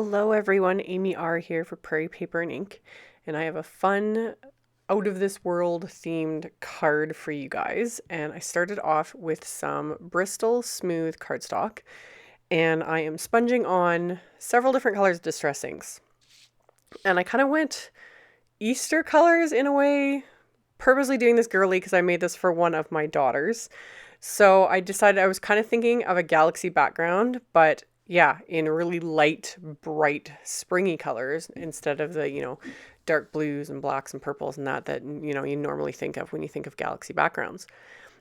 Hello everyone, AmyR here for Prairie Paper and Ink, and I have a fun out of this world themed card for you guys. And I started off with some Bristol smooth cardstock, and I am sponging on several different colors of distress inks. And I kind of went Easter colors in a way, purposely doing this girly because I made this for one of my daughters. So I decided I was kind of thinking of a galaxy background, but yeah, in really light, bright, springy colors instead of the, dark blues and blacks and purples and that, you normally think of when you think of galaxy backgrounds.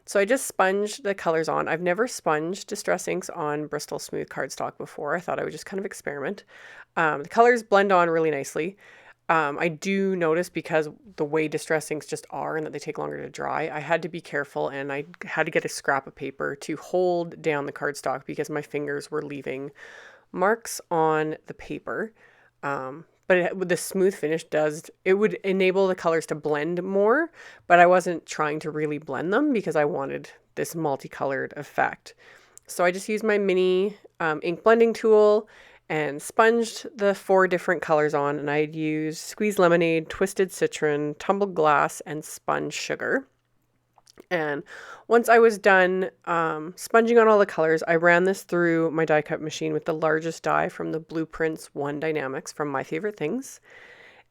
So I just sponged the colors on. I've never sponged distress inks on Bristol smooth cardstock before. I thought I would just kind of experiment. The colors blend on really nicely. I do notice because the way distress inks just are and that they take longer to dry, I had to be careful and I had to get a scrap of paper to hold down the cardstock because my fingers were leaving marks on the paper. But the smooth finish it would enable the colors to blend more, but I wasn't trying to really blend them because I wanted this multicolored effect. So I just used my mini ink blending tool and sponged the 4 different colors on, and I'd used squeezed lemonade, twisted citron, tumbled glass, and spun sugar. And once I was done sponging on all the colors, I ran this through my die cut machine with the largest die from the Blueprints 1 Dynamics from My Favorite Things.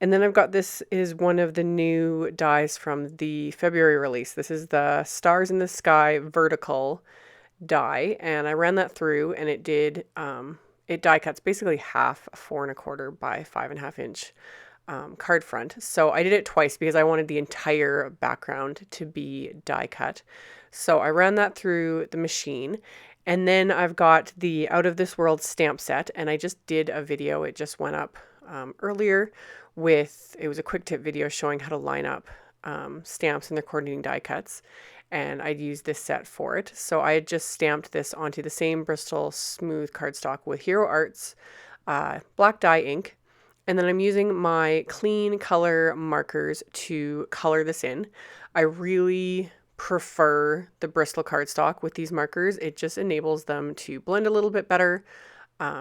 And then I've got this is one of the new dies from the February release. This is the Stars in the Sky vertical die, and I ran that through, and it did it die cuts basically half a 4 1/4 by 5.5 inch card front. So I did it twice because I wanted the entire background to be die cut. So I ran that through the machine, and then I've got the Out of This World stamp set, and I just did a video. It just went up earlier it was a quick tip video showing how to line up stamps and their coordinating die cuts. And I'd use this set for it. So I had just stamped this onto the same Bristol smooth cardstock with Hero Arts black dye ink. And then I'm using my clean color markers to color this in. I really prefer the Bristol cardstock with these markers. It just enables them to blend a little bit better.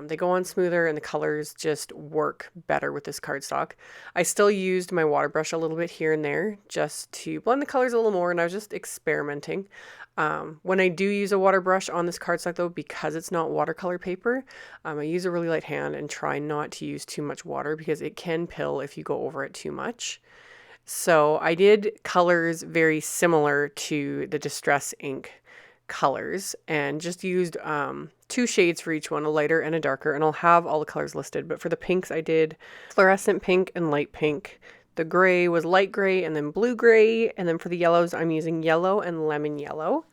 They go on smoother and the colors just work better with this cardstock. I still used my water brush a little bit here and there just to blend the colors a little more, and I was just experimenting. When I do use a water brush on this cardstock though, because it's not watercolor paper, I use a really light hand and try not to use too much water because it can pill if you go over it too much. So I did colors very similar to the Distress ink colors and just used 2 shades for each one, a lighter and a darker, and I'll have all the colors listed. But for the pinks, I did fluorescent pink and light pink. The gray was light gray and then blue gray, and then for the yellows, I'm using yellow and lemon yellow,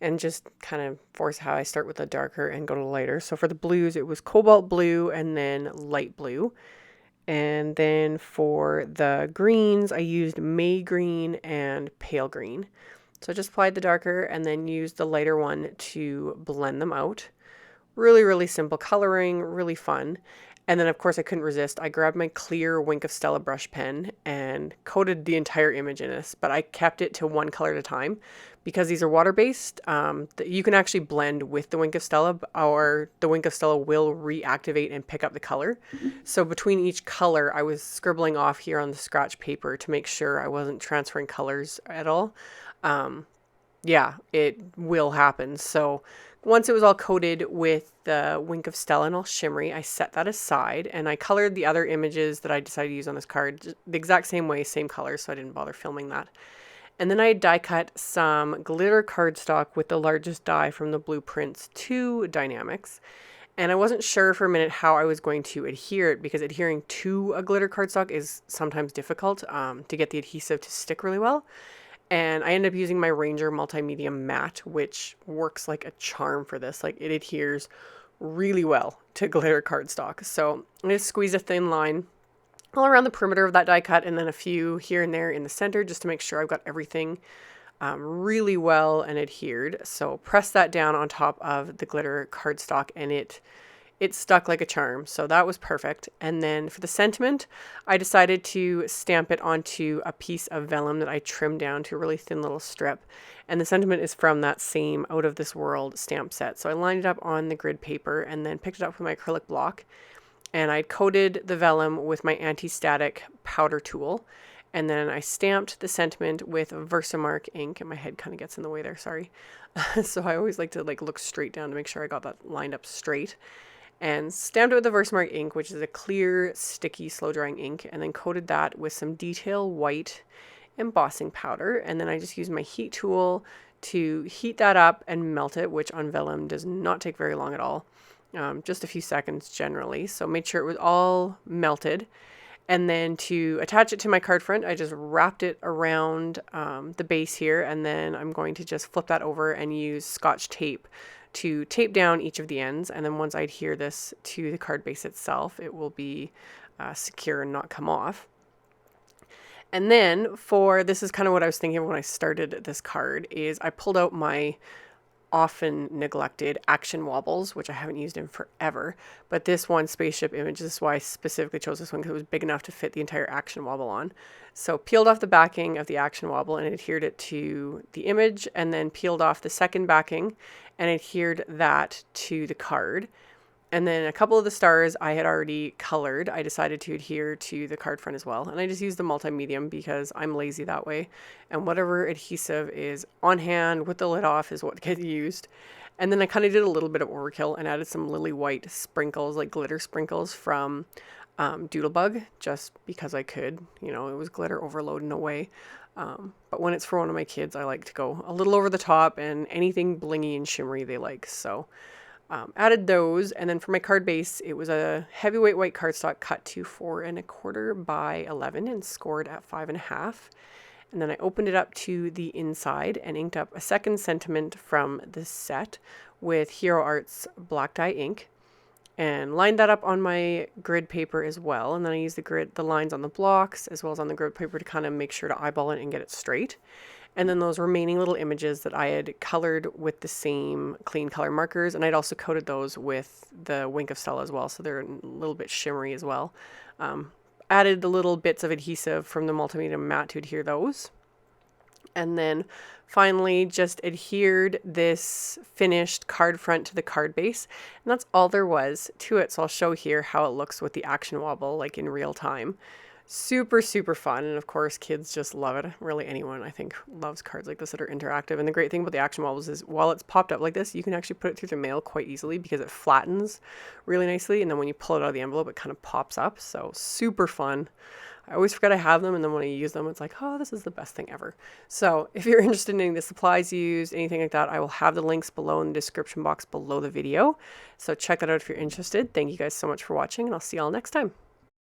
and just kind of force how I start with the darker and go to lighter. So for the blues, it was cobalt blue and then light blue. And then for the greens, I used May green and pale green. So I just applied the darker and then used the lighter one to blend them out. Really, really simple coloring, really fun. And then of course I couldn't resist. I grabbed my clear Wink of Stella brush pen and coated the entire image in this, but I kept it to one color at a time because these are water-based. You can actually blend with the Wink of Stella, or the Wink of Stella will reactivate and pick up the color. So between each color, I was scribbling off here on the scratch paper to make sure I wasn't transferring colors at all. Yeah, it will happen. So once it was all coated with the Wink of Stella and all shimmery, I set that aside and I colored the other images that I decided to use on this card the exact same way, same colors, so I didn't bother filming that. And then I die cut some glitter cardstock with the largest die from the Blueprints 2 Dynamics. And I wasn't sure for a minute how I was going to adhere it because adhering to a glitter cardstock is sometimes difficult to get the adhesive to stick really well. And I ended up using my Ranger Multimedia Matte, which works like a charm for this. Like, it adheres really well to glitter cardstock. So I just squeeze a thin line all around the perimeter of that die cut and then a few here and there in the center just to make sure I've got everything really well and adhered. So press that down on top of the glitter cardstock and it stuck like a charm. So that was perfect. And then for the sentiment, I decided to stamp it onto a piece of vellum that I trimmed down to a really thin little strip. And the sentiment is from that same Out of This World stamp set. So I lined it up on the grid paper and then picked it up with my acrylic block and I coated the vellum with my anti-static powder tool. And then I stamped the sentiment with Versamark ink, and my head kind of gets in the way there, sorry. So I always like to look straight down to make sure I got that lined up straight. And stamped it with the Versamark ink, which is a clear, sticky, slow-drying ink, and then coated that with some detail white embossing powder. And then I just used my heat tool to heat that up and melt it, which on vellum does not take very long at all. Just a few seconds generally. So made sure it was all melted. And then to attach it to my card front, I just wrapped it around the base here, and then I'm going to just flip that over and use Scotch tape to tape down each of the ends. And then once I adhere this to the card base itself, it will be secure and not come off. And then this is kind of what I was thinking of when I started this card, is I pulled out my often neglected action wobbles, which I haven't used in forever. But this one spaceship image, this is why I specifically chose this one, because it was big enough to fit the entire action wobble on. So peeled off the backing of the action wobble and adhered it to the image, and then peeled off the second backing and adhered that to the card. And then a couple of the stars I had already colored. I decided to adhere to the card front as well. And I just used the multi-medium because I'm lazy that way. And whatever adhesive is on hand with the lid off is what gets used. And then I kind of did a little bit of overkill and added some lily white sprinkles, like glitter sprinkles from Doodlebug, just because I could. You know, it was glitter overload in a way. But when it's for one of my kids, I like to go a little over the top, and anything blingy and shimmery they like. So added those, and then for my card base, it was a heavyweight white cardstock cut to 4 1/4 by 11 and scored at 5 1/2. And then I opened it up to the inside and inked up a second sentiment from this set with Hero Art's black dye ink, and lined that up on my grid paper as well. And then I used the lines on the blocks as well as on the grid paper to kind of make sure to eyeball it and get it straight. And then those remaining little images that I had colored with the same clean color markers, and I'd also coated those with the Wink of Stella as well, so they're a little bit shimmery as well. Added the little bits of adhesive from the multimedia mat to adhere those. And then finally just adhered this finished card front to the card base. And that's all there was to it. So I'll show here how it looks with the action wobble, like in real time. Super, super fun. And of course, kids just love it. Really, anyone I think loves cards like this that are interactive. And the great thing about the action wobbles is while it's popped up like this, you can actually put it through the mail quite easily because it flattens really nicely. And then when you pull it out of the envelope, it kind of pops up. So super fun. I always forget I have them, and then when I use them, it's like, oh, this is the best thing ever. So if you're interested in any of the supplies used, anything like that, I will have the links below in the description box below the video. So check that out if you're interested. Thank you guys so much for watching, and I'll see y'all next time.